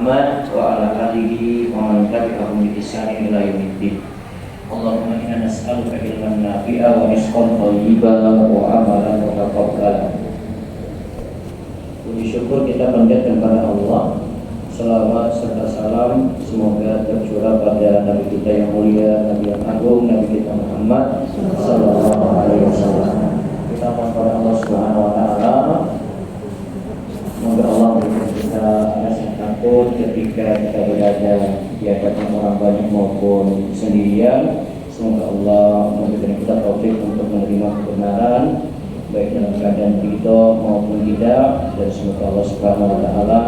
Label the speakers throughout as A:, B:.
A: Muhammad wa ala alihi wa man tabi'ahum bi ihsan ila yaumiddin. Allahumma inna nas'aluka ilman nafi'a wa rizqan thayyiban wa amalan mutaqabbalan. Puji syukur kita panjatkan kepada Allah. Salawat serta salam semoga tercurah pada Nabi kita yang mulia, Nabi yang agung, Nabi kita Muhammad sallallahu alaihi wasallam. Kita mohon kepada Allah Subhanahu wa taala, semoga Allah memberikan kita rasa takut ketika kita berada di hadapan orang banyak maupun sendirian. Semoga Allah memberikan kita taufik untuk menerima kebenaran baik dalam keadaan ridho maupun tidak, dan semoga Allah Subhanahu wa taala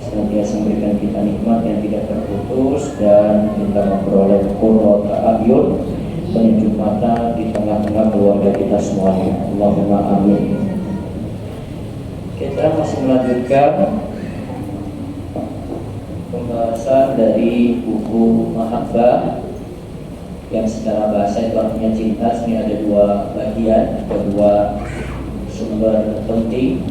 A: senantiasa memberikan kita nikmat yang tidak terputus dan kita memperoleh qurrata a'yun, penyejuk mata di tengah-tengah keluarga kita semuanya. Allahumma amin. Kita masih melanjutkan pembahasan dari buku Mahabbah yang secara bahasa itu artinya cinta. Ini ada dua bagian, ada dua sumber penting,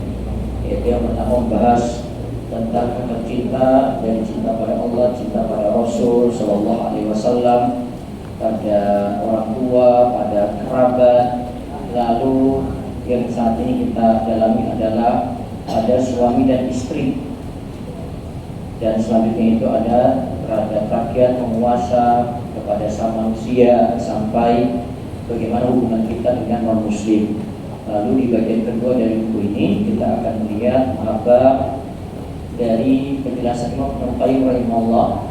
A: yaitu yang pertama membahas tentang kata cinta, dari cinta pada Allah, cinta pada Rasul Sallallahu Alaihi Wasallam, pada orang tua, pada kerabat. Lalu yang saat ini kita dalami adalah ada suami dan istri, dan selanjutnya itu ada terhadap rakyat, penguasa, kepada sama manusia, sampai bagaimana hubungan kita dengan non muslim. Lalu di bagian kedua dari buku ini kita akan melihat apa dari penjelasan Imam Ibnu Qayyim rahimahullah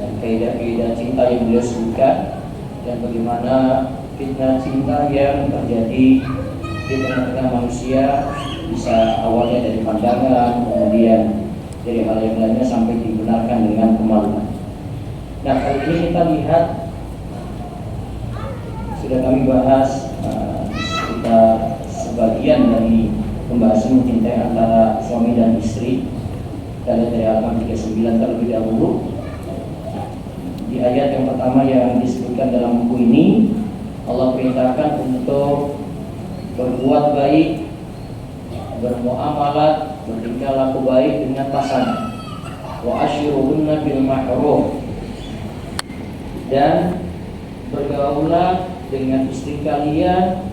A: dan kaidah-kaidah cinta yang beliau sebutkan, dan bagaimana fitnah cinta yang terjadi di tengah-tengah manusia, bisa awalnya dari pandangan, kemudian dari hal yang lainnya sampai dibenarkan dengan kemaluan. Nah, kali ini kita lihat, sudah kami bahas kita sebagian dari pembahasan mencintai antara suami dan istri. Kita lihat dari halaman 39 terlebih dahulu. Di ayat yang pertama yang disebutkan dalam buku ini, Allah perintahkan untuk berbuat baik, bermuamalat, bertingkah laku baik dengan pasangan. Wa ashiruhunna bil ma'ruf, dan bergaulah dengan istri kalian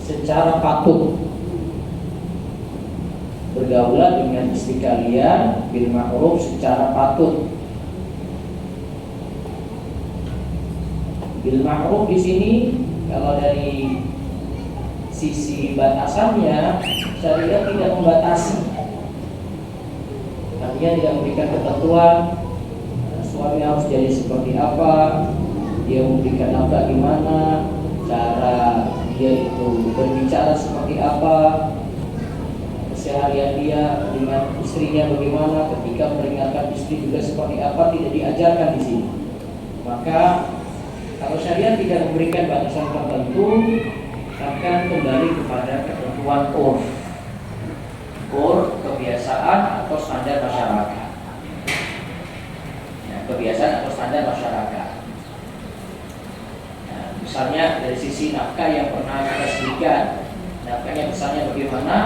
A: secara patut. Bergaulah dengan istri kalian bil ma'ruf, secara patut. Bil ma'ruf di sini kalau dari sisi batasannya, syariat tidak membatasi. Artinya tidak memberikan ketentuan suami harus jadi seperti apa, dia memberikan nafkah gimana, cara dia itu berbicara seperti apa, keseharian dia dengan istrinya bagaimana, ketika meringankan istri juga seperti apa, tidak diajarkan di sini. Maka kalau syariat tidak memberikan batasan tertentu, akan kembali kepada ketentuan kebiasaan atau standar masyarakat. Ya, kebiasaan atau standar masyarakat. Misalnya dari sisi nafkah yang pernah kita sebutkan, nafkahnya misalnya bagaimana,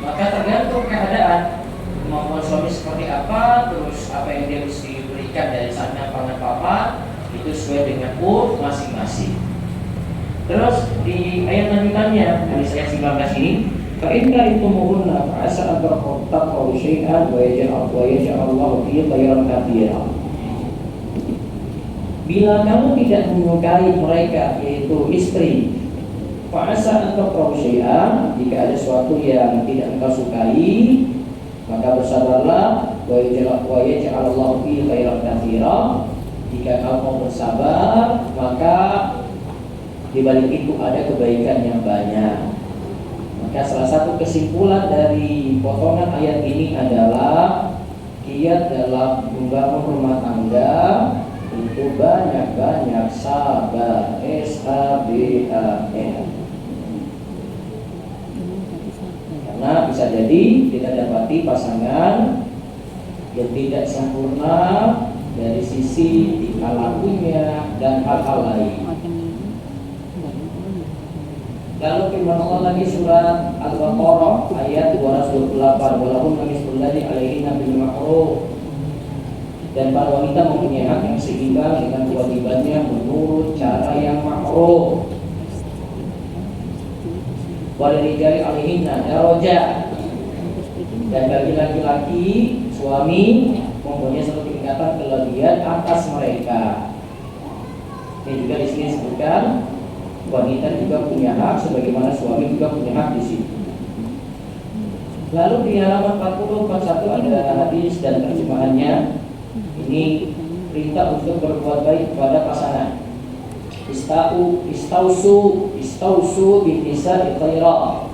A: maka tergantung keadaan, kemampuan suami seperti apa, terus apa yang dia mesti berikan dari sana pangan papa, itu sesuai dengan masing-masing. Terus di ayat lanjutannya, dari ayat 19 ini, fa in karihtumuhunna fa asa an taqrabu syai'an wa yaj'alullahu fihi khairan katsiran. Bila kamu tidak menyukai mereka, yaitu istri, fa'asa atau prausya'an, jika ada sesuatu yang tidak engkau sukai, maka bersabarlah. Wa yaj'alullahu fihi khairan katsiran. Jika kamu mau bersabar, maka di balik itu ada kebaikan yang banyak. Maka salah satu kesimpulan dari potongan ayat ini adalah kiat dalam membangun rumah tangga itu banyak-banyak sabar, S-A-B-A-R. Karena bisa jadi kita dapati pasangan yang tidak sempurna dari sisi tingkah lakunya dan hal-hal lain. Lalu firman Allah lagi surat Al-Baqarah ayat 228, walahunna mislu alladzi 'alaihinna ma'ruf. Dan para wanita mempunyai hak yang seimbang dengan kewajibannya menurut cara yang ma'ruf. Walirijali alaihinna darajah. Dan bagi laki-laki, suami mempunyai satu tingkatan kelebihan atas mereka. Ini juga di sini disebutkan wanita juga punya hak sebagaimana suami juga punya hak di sini. Lalu di halaman 40-41 ada hadis dan terjemahannya. Ini perintah untuk berbuat baik kepada pasangan. Istausu bin nisa'i khaira.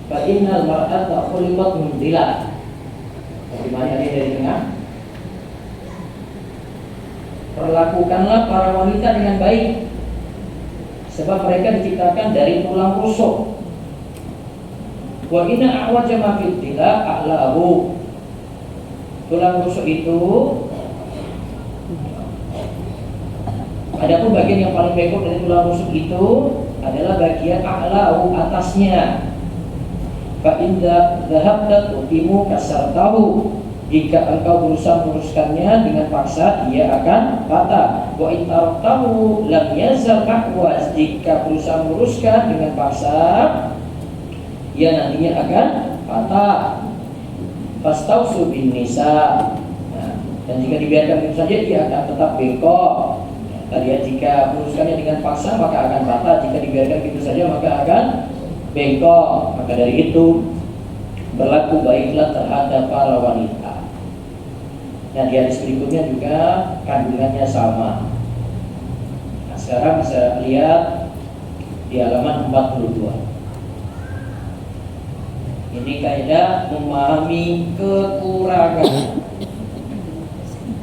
A: Fa innal mar'ata khuliqat min dhila. Bagaimana ini dari tengah? Perlakukanlah para wanita dengan baik, sebab mereka diciptakan dari tulang rusuk. Wa inna a'waja ma fid dhila a'lahu. Tulang rusuk itu, adapun bagian yang paling bengkok dari tulang rusuk itu adalah bagian a'lahu, atasnya. Fa inda dhahabta tutimu kasartahu. Jika engkau berusaha meluruskannya dengan paksa, ia akan patah. Wa in taraktahu lam yazal a'waz. Jika berusaha meluruskan dengan paksa, ia nantinya akan patah. Fastausu bin nisa. Dan jika dibiarkan begitu saja, ia akan tetap bengkok. Tadi ya, jika meluruskannya dengan paksa maka akan patah. Jika dibiarkan begitu saja maka akan bengkok. Maka dari itu berlaku baiklah terhadap para wanita. Nah, di hadis berikutnya juga kandungannya sama. Nah, sekarang bisa lihat di halaman 42. Ini kaidah memahami kekurangan.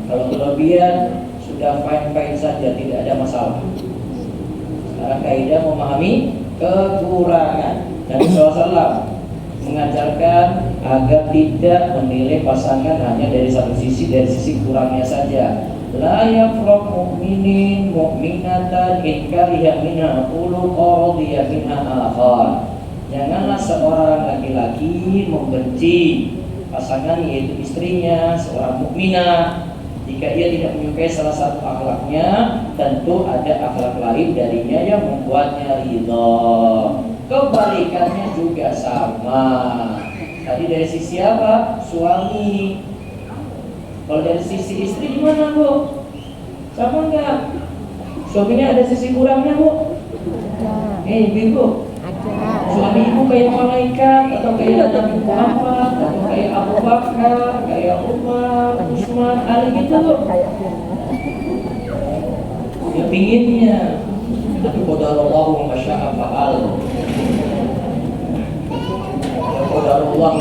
A: Kalau kelebihan sudah fine-fine saja, tidak ada masalah. Sekarang kaidah memahami kekurangan. Nabi SAW mengajarkan agar tidak menilai pasangan hanya dari satu sisi, dari sisi kurangnya saja. La yafraq mu'minin mu'minatan in kariha minha khuluqa radiya minha akhar. Janganlah seorang laki-laki membenci pasangan yaitu istrinya, seorang mukminah, jika ia tidak menyukai salah satu akhlaknya, tentu ada akhlak lain darinya yang membuatnya ridha. Kebalikannya juga sama. Tadi dari sisi apa? Suami. Kalau dari sisi istri gimana, Bu? Sama enggak? Suaminya ada sisi kurangnya, Bu? Ibu. Suami ibu kayak malaikat atau kayak Nabi Muhammad atau kayak Abu Bakar, kayak Umar, Utsman, Ali gitu loh. Ya pinginnya. Tapi qadarullah wa masya'a fa'al. Ya qadarullah.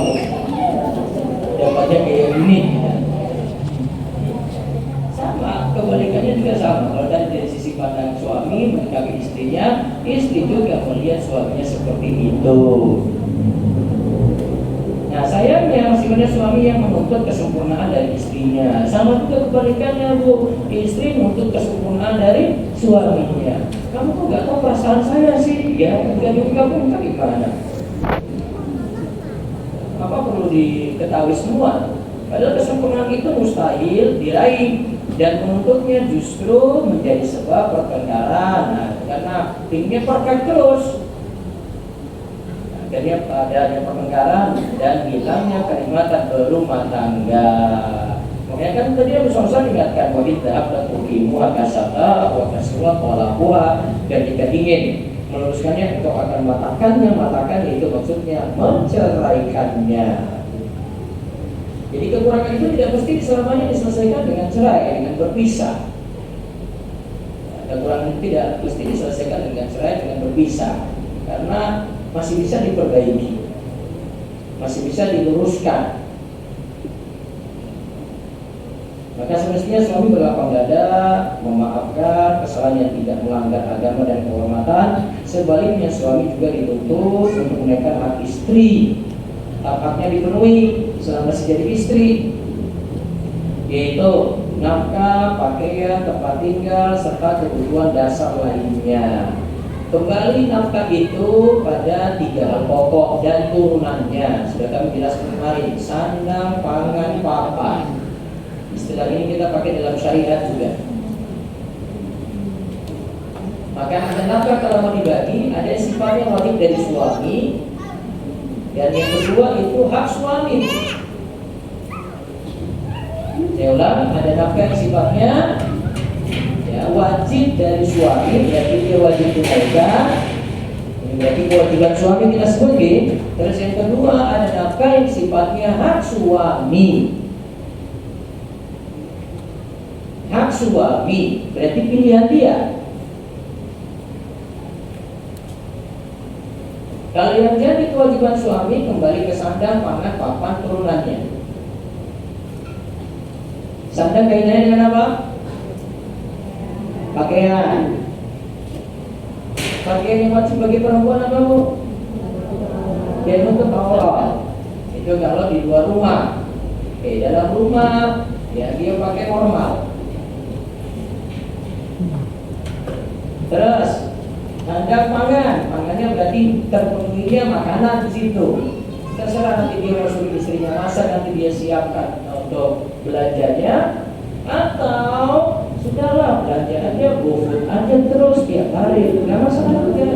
A: Dapatnya kayak gini. Sama, kebalikannya juga sama. Kalau dari sisi pandang suami menyikapi istrinya, istri juga melihat suaminya seperti itu. Nah, sayangnya masih banyak suami yang menuntut kesempurnaan dari istrinya. Sama juga kebalikannya, Bu. Istri menuntut kesempurnaan dari suaminya. Kamu kok nggak tahu perasaan saya sih? Ya, ketika digabungkan gimana? Apa perlu diketahui semua? Padahal kesempurnaan itu mustahil diraih. Dan menuntutnya justru menjadi sebab pertengkaran. Nah, karena ingin perfect terus, akhirnya adanya pertengkaran dan hilangnya kenikmatan berumah tangga. Makanya kan tadi Abu Sa'ad ingatkan bahwa idhab tuqimu akasata wa kasura qalaquha. Dan jika ingin meluruskannya, engkau akan matakan itu maksudnya menceraikannya. Jadi kekurangan itu tidak mesti selamanya diselesaikan dengan cerai, dengan berpisah. Kekurangan itu tidak mesti diselesaikan dengan cerai, dengan berpisah, karena masih bisa diperbaiki, masih bisa diluruskan. Maka semestinya suami berlapang dada, memaafkan kesalahan yang tidak melanggar agama dan kehormatan. Sebaliknya suami juga dituntut untuk menaikkan hak istri, hak-haknya dipenuhi selama masih jadi istri, yaitu nafkah, pakaian, tempat tinggal, serta kebutuhan dasar lainnya. Kembali nafkah itu pada 3 hal pokok dan turunannya. Sudah kami jelaskan kemarin, sandang, pangan, papan. Istilah ini kita pakai dalam syariat juga. Maka ada nafkah kalau mau dibagi, ada yang sifatnya wajib dari suami, dan yang kedua itu hak suami. Saya ulang, ada nafkah yang sifatnya wajib dari suami, berarti dia wajib tunaikan. Ini berarti kewajiban suami kita sebagai. Terus yang kedua ada nafkah yang sifatnya hak suami. Hak suami berarti pilihan dia. Kalau yang jadi kewajiban suami kembali ke sandang, pangan, papan, turunannya. Sandang kaitannya dengan apa? Pakaian. Pakaian yang wajib bagi perempuan apa, Bu? Dia menutup aurat. Itu kalau di luar rumah. Dalam rumah ya dia pakai normal. Terus sandang pangan, pangannya berarti terpenuhinya makanan di situ. Terserah nanti dia mau suruh istrinya masak, nanti dia siapkan untuk belanjanya, atau sudahlah belanjaannya GoFood aja terus tiap hari, nggak masalah juga.